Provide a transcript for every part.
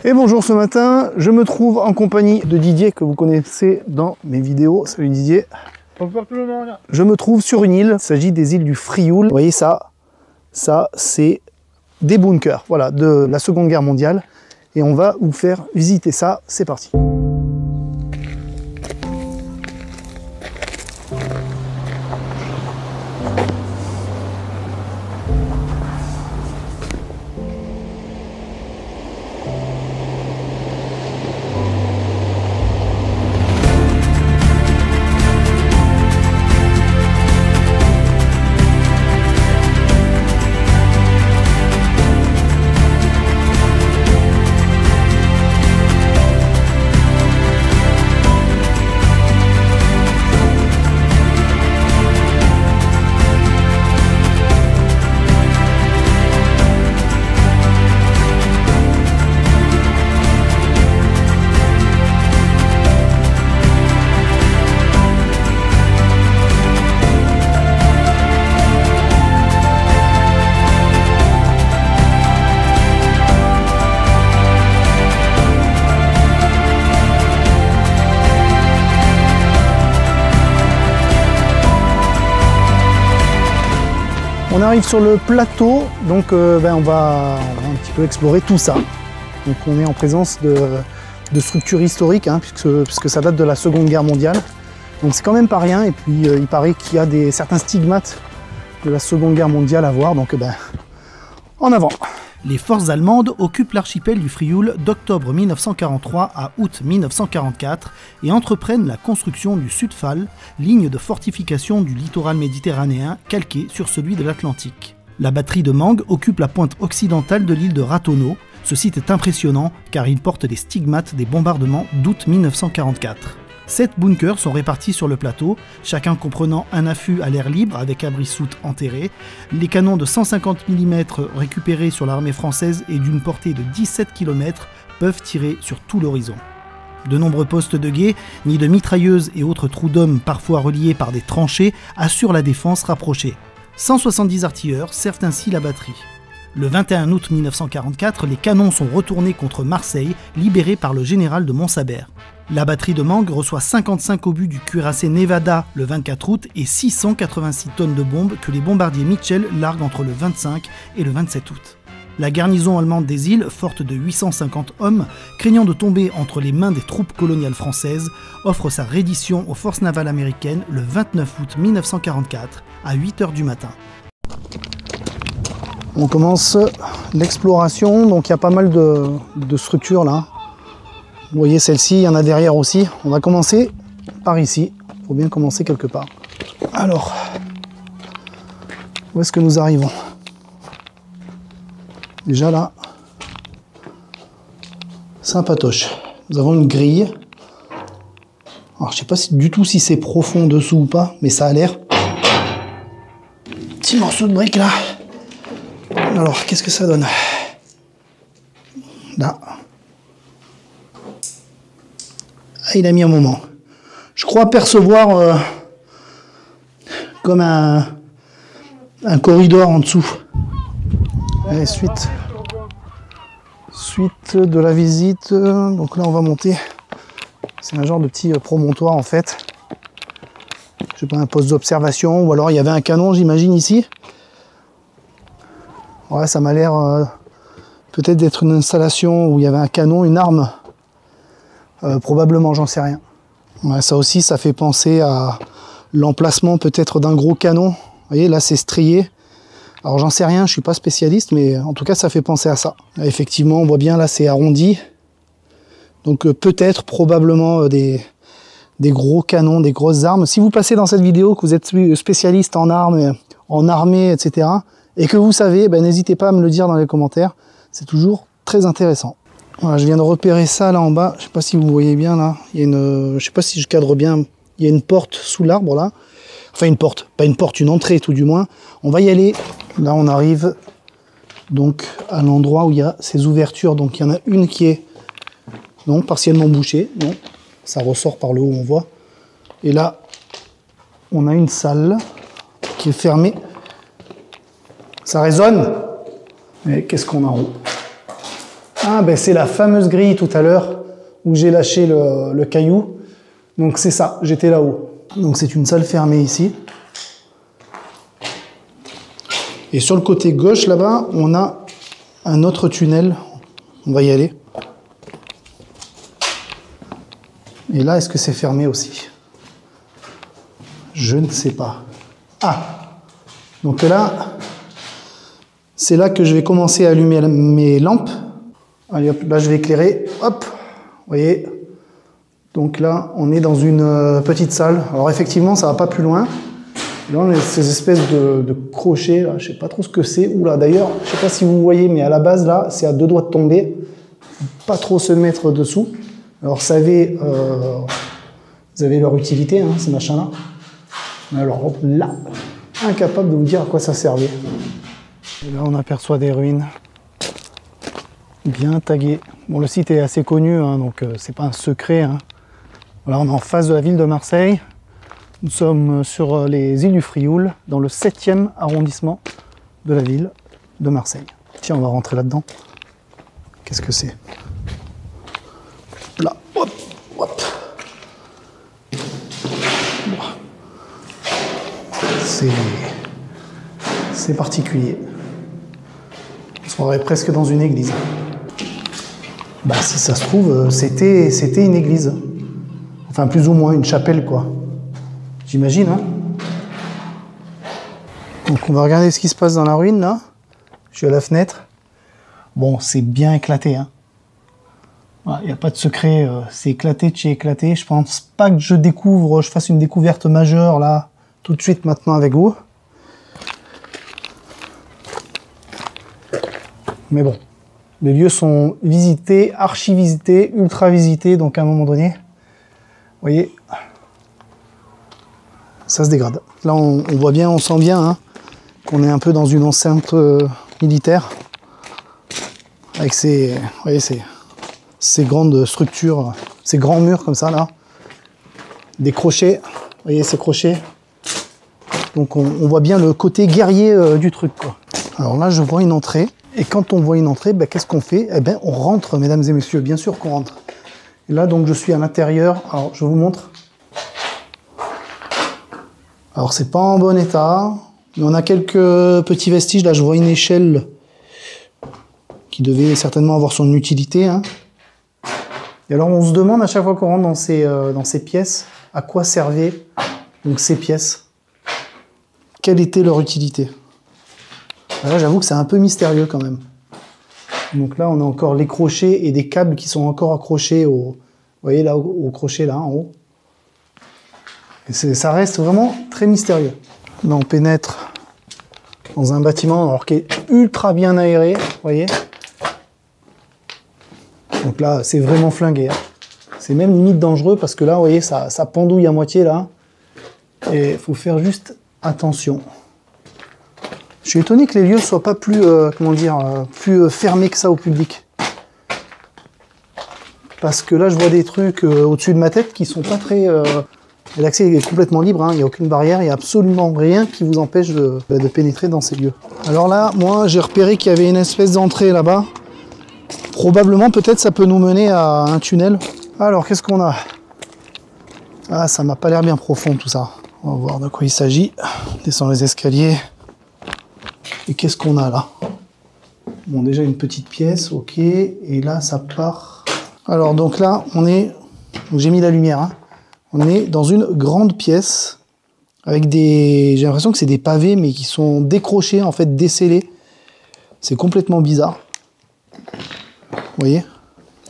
Et bonjour, ce matin, je me trouve en compagnie de Didier, que vous connaissez dans mes vidéos. Salut Didier. Bonjour tout le monde. Je me trouve sur une île, il s'agit des îles du Frioul. Vous voyez ça c'est des bunkers, voilà, de la Seconde Guerre mondiale. Et on va vous faire visiter ça, c'est parti. On arrive sur le plateau, donc on va un petit peu explorer tout ça. Donc on est en présence de structures historiques, hein, puisque ça date de la Seconde Guerre mondiale. Donc c'est quand même pas rien, et puis il paraît qu'il y a certains stigmates de la Seconde Guerre mondiale à voir, donc en avant. Les forces allemandes occupent l'archipel du Frioul d'octobre 1943 à août 1944 et entreprennent la construction du Südfall, ligne de fortification du littoral méditerranéen calquée sur celui de l'Atlantique. La batterie de Mang occupe la pointe occidentale de l'île de Ratonneau. Ce site est impressionnant car il porte les stigmates des bombardements d'août 1944. 7 bunkers sont répartis sur le plateau, chacun comprenant un affût à l'air libre avec abri-soute enterré. Les canons de 150 mm récupérés sur l'armée française et d'une portée de 17 km peuvent tirer sur tout l'horizon. De nombreux postes de guet, nids de mitrailleuses et autres trous d'hommes parfois reliés par des tranchées assurent la défense rapprochée. 170 artilleurs servent ainsi la batterie. Le 21 août 1944, les canons sont retournés contre Marseille, libérés par le général de Montsabert. La batterie de Mang reçoit 55 obus du cuirassé Nevada le 24 août et 686 tonnes de bombes que les bombardiers Mitchell larguent entre le 25 et le 27 août. La garnison allemande des îles, forte de 850 hommes, craignant de tomber entre les mains des troupes coloniales françaises, offre sa reddition aux forces navales américaines le 29 août 1944 à 8 h du matin. On commence l'exploration, donc il y a pas mal de structures là. Vous voyez celle-ci, il y en a derrière aussi. On va commencer par ici. Il faut bien commencer quelque part. Alors, où est-ce que nous arrivons? Déjà là, sympatoche. Nous avons une grille. Alors, je sais pas du tout si c'est profond dessous ou pas, mais ça a l'air. Petit morceau de brique là. Alors, qu'est-ce que ça donne? Là. Ah, il a mis un moment. Je crois percevoir comme un corridor en dessous. Allez, suite de la visite. Donc là, on va monter. C'est un genre de petit promontoire en fait. Je sais pas, un poste d'observation. Ou alors il y avait un canon, j'imagine, ici. Ouais, ça m'a l'air peut-être d'être une installation où il y avait un canon, une arme. Probablement, j'en sais rien. Ouais, ça aussi, ça fait penser à l'emplacement peut-être d'un gros canon. Vous voyez, là, c'est strié. Alors, j'en sais rien, je suis pas spécialiste, mais en tout cas, ça fait penser à ça. Là, effectivement, on voit bien, là, c'est arrondi. Donc, peut-être, probablement, des gros canons, des grosses armes. Si vous passez dans cette vidéo, que vous êtes spécialiste en armes, en armée, etc., et que vous savez, n'hésitez pas à me le dire dans les commentaires. C'est toujours très intéressant. Voilà, je viens de repérer ça là en bas. Je sais pas si vous voyez bien là. Il y a une, je sais pas si je cadre bien. Il y a une porte sous l'arbre là. Enfin une porte, pas une porte, une entrée tout du moins. On va y aller. Là on arrive donc à l'endroit où il y a ces ouvertures. Donc il y en a une qui est non partiellement bouchée. Non, ça ressort par le haut, on voit. Et là on a une salle qui est fermée. Ça résonne. Mais qu'est-ce qu'on a en haut? Ah, ben c'est la fameuse grille tout à l'heure où j'ai lâché le caillou. Donc c'est ça, j'étais là-haut. Donc c'est une salle fermée ici. Et sur le côté gauche là-bas, on a un autre tunnel. On va y aller. Et là, est-ce que c'est fermé aussi? Je ne sais pas. Ah! Donc là, c'est là que je vais commencer à allumer mes lampes. Allez hop, là je vais éclairer. Hop! Vous voyez? Donc là, on est dans une petite salle. Alors effectivement, ça va pas plus loin. Là, on a ces espèces de crochets. Là. Je sais pas trop ce que c'est. Oula, d'ailleurs, je sais pas si vous voyez, mais à la base, là, c'est à 2 doigts de tomber. Faut pas trop se mettre dessous. Alors, vous avez leur utilité, hein, ces machins-là. Alors là, incapable de vous dire à quoi ça servait. Et là, on aperçoit des ruines bien taguées. Bon, le site est assez connu, hein, donc c'est pas un secret. Hein. Voilà, on est en face de la ville de Marseille. Nous sommes sur les îles du Frioul, dans le 7e arrondissement de la ville de Marseille. Tiens, on va rentrer là-dedans. Qu'est-ce que c'est? Là, hop, hop. C'est particulier. On se croirait presque dans une église. Bah, si ça se trouve, c'était une église. Enfin, plus ou moins une chapelle, quoi. J'imagine, hein. Donc, on va regarder ce qui se passe dans la ruine, là. Je suis à la fenêtre. Bon, c'est bien éclaté, hein. Il n'y a pas de secret. C'est éclaté de chez éclaté. Je pense pas que je fasse une découverte majeure, là, tout de suite, maintenant, avec vous. Mais bon, les lieux sont visités, archi-visités, ultra-visités, donc à un moment donné, vous voyez, ça se dégrade. Là, on voit bien, on sent bien hein, qu'on est un peu dans une enceinte militaire, avec ces, vous voyez, ces grandes structures, ces grands murs comme ça, là, des crochets, vous voyez ces crochets. Donc on voit bien le côté guerrier du truc, quoi. Alors là, je vois une entrée. Et quand on voit une entrée, ben, qu'est-ce qu'on fait? Eh ben, on rentre, mesdames et messieurs, bien sûr qu'on rentre. Et là, donc, je suis à l'intérieur. Alors, je vous montre. Alors, c'est pas en bon état. Mais on a quelques petits vestiges. Là, je vois une échelle qui devait certainement avoir son utilité. Hein. Et alors, on se demande à chaque fois qu'on rentre dans ces pièces, à quoi servaient donc, ces pièces? Quelle était leur utilité? Là, j'avoue que c'est un peu mystérieux quand même. Donc là, on a encore les crochets et des câbles qui sont encore accrochés au, vous voyez là, au crochet là en haut. Et ça reste vraiment très mystérieux. Là, on pénètre dans un bâtiment alors qui est ultra bien aéré, vous voyez. Donc là, c'est vraiment flingué. Hein. C'est même limite dangereux parce que là, vous voyez, ça pendouille à moitié là. Et il faut faire juste attention. Je suis étonné que les lieux ne soient pas plus, plus fermés que ça au public. Parce que là, je vois des trucs au-dessus de ma tête qui sont pas très... L'accès est complètement libre, hein, il n'y a aucune barrière, il n'y a absolument rien qui vous empêche de pénétrer dans ces lieux. Alors là, moi, j'ai repéré qu'il y avait une espèce d'entrée là-bas. Probablement, peut-être, ça peut nous mener à un tunnel. Alors, qu'est-ce qu'on a? Ah, ça m'a pas l'air bien profond tout ça. On va voir de quoi il s'agit. On descend les escaliers. Et qu'est-ce qu'on a là? Bon, déjà une petite pièce, ok. Et là, ça part. Alors, donc là, on est... J'ai mis la lumière. Hein. On est dans une grande pièce avec des... J'ai l'impression que c'est des pavés, mais qui sont décrochés, en fait, décellés. C'est complètement bizarre. Vous voyez?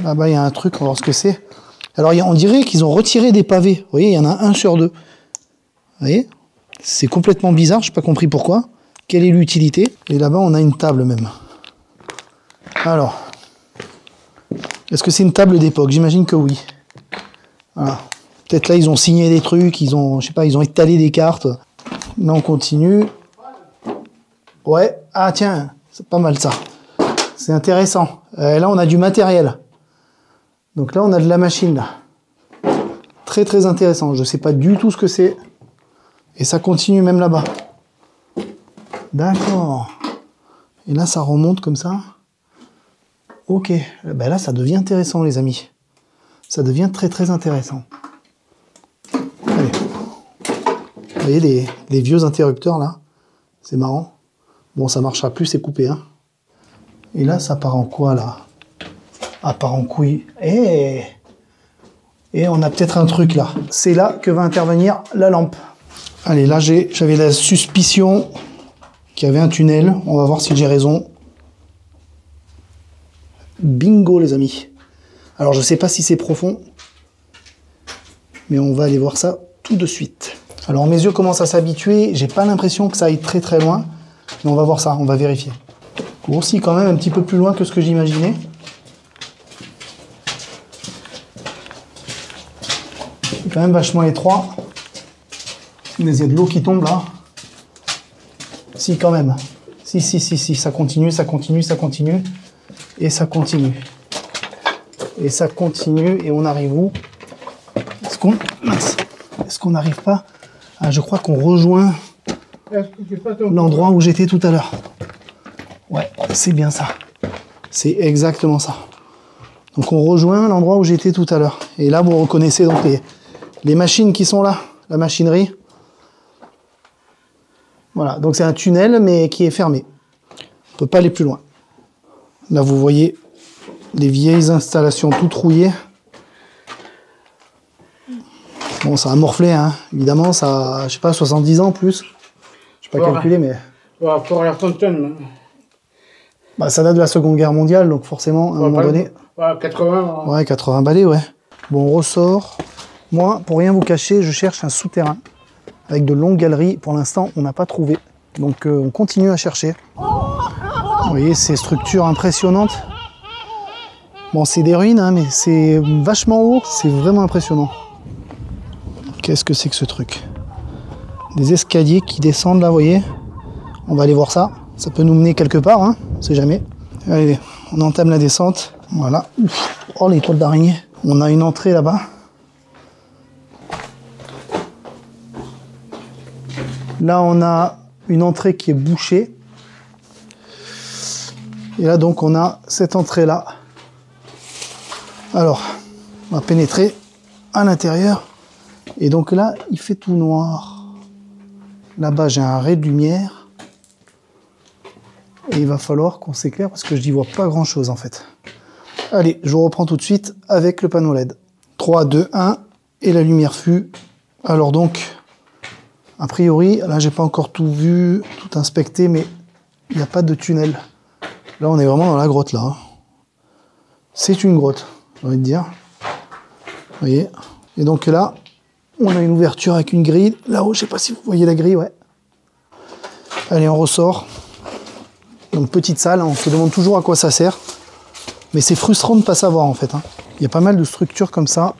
Là-bas, il y a un truc, on va voir ce que c'est. Alors, on dirait qu'ils ont retiré des pavés. Vous voyez, il y en a un sur deux. Vous voyez? C'est complètement bizarre, je n'ai pas compris pourquoi. Quelle est l'utilité? Et là-bas, on a une table même. Alors, est-ce que c'est une table d'époque? J'imagine que oui. Voilà. Peut-être là, ils ont signé des trucs, ils ont, je sais pas, ils ont étalé des cartes. Là, on continue. Ouais. Ah tiens, c'est pas mal ça. C'est intéressant. Là, on a du matériel. Donc là, on a de la machine. Là. Très très intéressant. Je sais pas du tout ce que c'est. Et ça continue même là-bas. D'accord. Et là, ça remonte comme ça. Ok, ben là ça devient intéressant les amis. Ça devient très très intéressant. Allez. Vous voyez les vieux interrupteurs là? C'est marrant. Bon, ça marchera plus, c'est coupé. Hein. Et là, ça part en quoi là? Ah, part en couille. Et on a peut-être un truc là. C'est là que va intervenir la lampe. Allez, là j'avais la suspicion qu'il y avait un tunnel. On va voir si j'ai raison. Bingo les amis. Alors je sais pas si c'est profond, mais on va aller voir ça tout de suite. Alors mes yeux commencent à s'habituer. J'ai pas l'impression que ça aille très très loin, mais on va voir ça, on va vérifier. Aussi quand même un petit peu plus loin que ce que j'imaginais. C'est quand même vachement étroit. Mais il y a de l'eau qui tombe là. Si quand même. Si, ça continue, ça continue, ça continue. Et ça continue. Et ça continue. Et on arrive où? Est-ce qu'on n'arrive pas? Ah, je crois qu'on rejoint l'endroit où j'étais tout à l'heure. Ouais, c'est bien ça. C'est exactement ça. Donc on rejoint l'endroit où j'étais tout à l'heure. Et là, vous reconnaissez donc les machines qui sont là, la machinerie. Voilà, donc c'est un tunnel, mais qui est fermé. On ne peut pas aller plus loin. Là, vous voyez les vieilles installations toutes rouillées. Bon, ça a morflé, hein. Évidemment, ça a, je sais pas, 70 ans plus. Je sais pas calculer, mais... Bah, ça date de la Seconde Guerre mondiale, donc forcément, à un moment donné... 80. Ouais, 80 balais, ouais. Bon, on ressort. Moi, pour rien vous cacher, je cherche un souterrain avec de longues galeries. Pour l'instant, on n'a pas trouvé. Donc, on continue à chercher. Vous voyez, ces structures impressionnantes. Bon, c'est des ruines, hein, mais c'est vachement haut. C'est vraiment impressionnant. Qu'est-ce que c'est que ce truc? Des escaliers qui descendent là, vous voyez. On va aller voir ça. Ça peut nous mener quelque part, hein, on sait jamais. Allez, on entame la descente. Voilà. Ouf. Oh, les toiles d'araignée. On a une entrée là-bas. Là, on a une entrée qui est bouchée. Et là, donc, on a cette entrée-là. Alors, on va pénétrer à l'intérieur. Et donc là, il fait tout noir. Là-bas, j'ai un ray de lumière. Et il va falloir qu'on s'éclaire parce que je n'y vois pas grand-chose, en fait. Allez, je vous reprends tout de suite avec le panneau LED. 3, 2, 1, et la lumière fut. Alors donc, a priori, là, j'ai pas encore tout vu, tout inspecté, mais il n'y a pas de tunnel. Là, on est vraiment dans la grotte, là. Hein. C'est une grotte, j'ai envie de dire. Vous voyez? Et donc là, on a une ouverture avec une grille. Là-haut, je sais pas si vous voyez la grille, ouais. Allez, on ressort. Donc, petite salle, on se demande toujours à quoi ça sert. Mais c'est frustrant de ne pas savoir, en fait. Hein. Il y a pas mal de structures comme ça.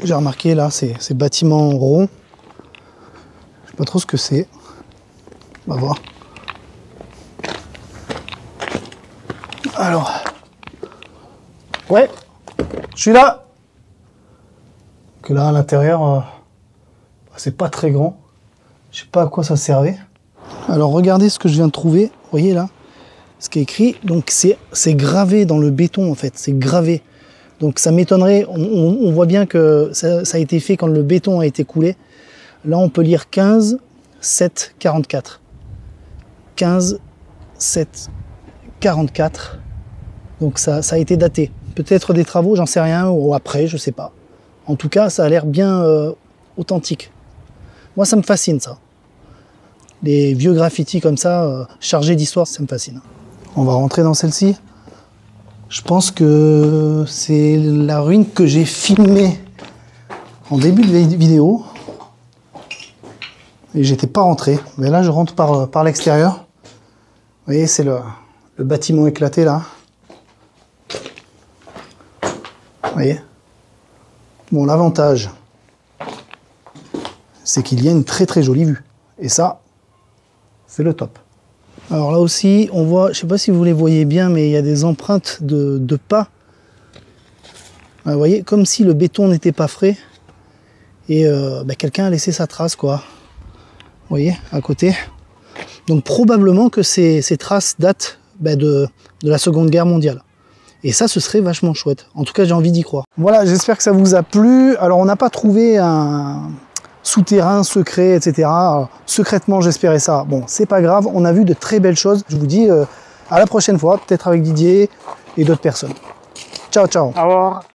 J'ai remarqué, là, ces bâtiments ronds. Je sais pas trop ce que c'est. On va voir. Alors. Ouais, je suis là. Que là, à l'intérieur, c'est pas très grand. Je sais pas à quoi ça servait. Alors, regardez ce que je viens de trouver. Vous voyez, là, ce qui est écrit. Donc, c'est gravé dans le béton, en fait. C'est gravé. Donc, ça m'étonnerait. On voit bien que ça a été fait quand le béton a été coulé. Là, on peut lire 15, 7, 44. 15, 7, 44. Donc, ça a été daté. Peut-être des travaux, j'en sais rien, ou après, je sais pas. En tout cas, ça a l'air bien authentique. Moi, ça me fascine, ça. Les vieux graffitis comme ça, chargés d'histoire, ça me fascine. On va rentrer dans celle-ci. Je pense que c'est la ruine que j'ai filmée en début de vidéo. Et j'étais pas rentré. Mais là, je rentre par l'extérieur. Vous voyez, c'est le bâtiment éclaté, là. Vous voyez? Bon, l'avantage, c'est qu'il y a une très très jolie vue. Et ça, c'est le top. Alors là aussi, on voit, je sais pas si vous les voyez bien, mais il y a des empreintes de pas. Vous voyez, comme si le béton n'était pas frais. Et quelqu'un a laissé sa trace, quoi. Vous voyez, à côté. Donc probablement que ces traces datent de la Seconde Guerre mondiale. Et ça, ce serait vachement chouette. En tout cas, j'ai envie d'y croire. Voilà, j'espère que ça vous a plu. Alors, on n'a pas trouvé un souterrain secret, etc. Alors, secrètement, j'espérais ça. Bon, c'est pas grave. On a vu de très belles choses. Je vous dis à la prochaine fois, peut-être avec Didier et d'autres personnes. Ciao, ciao. Au revoir.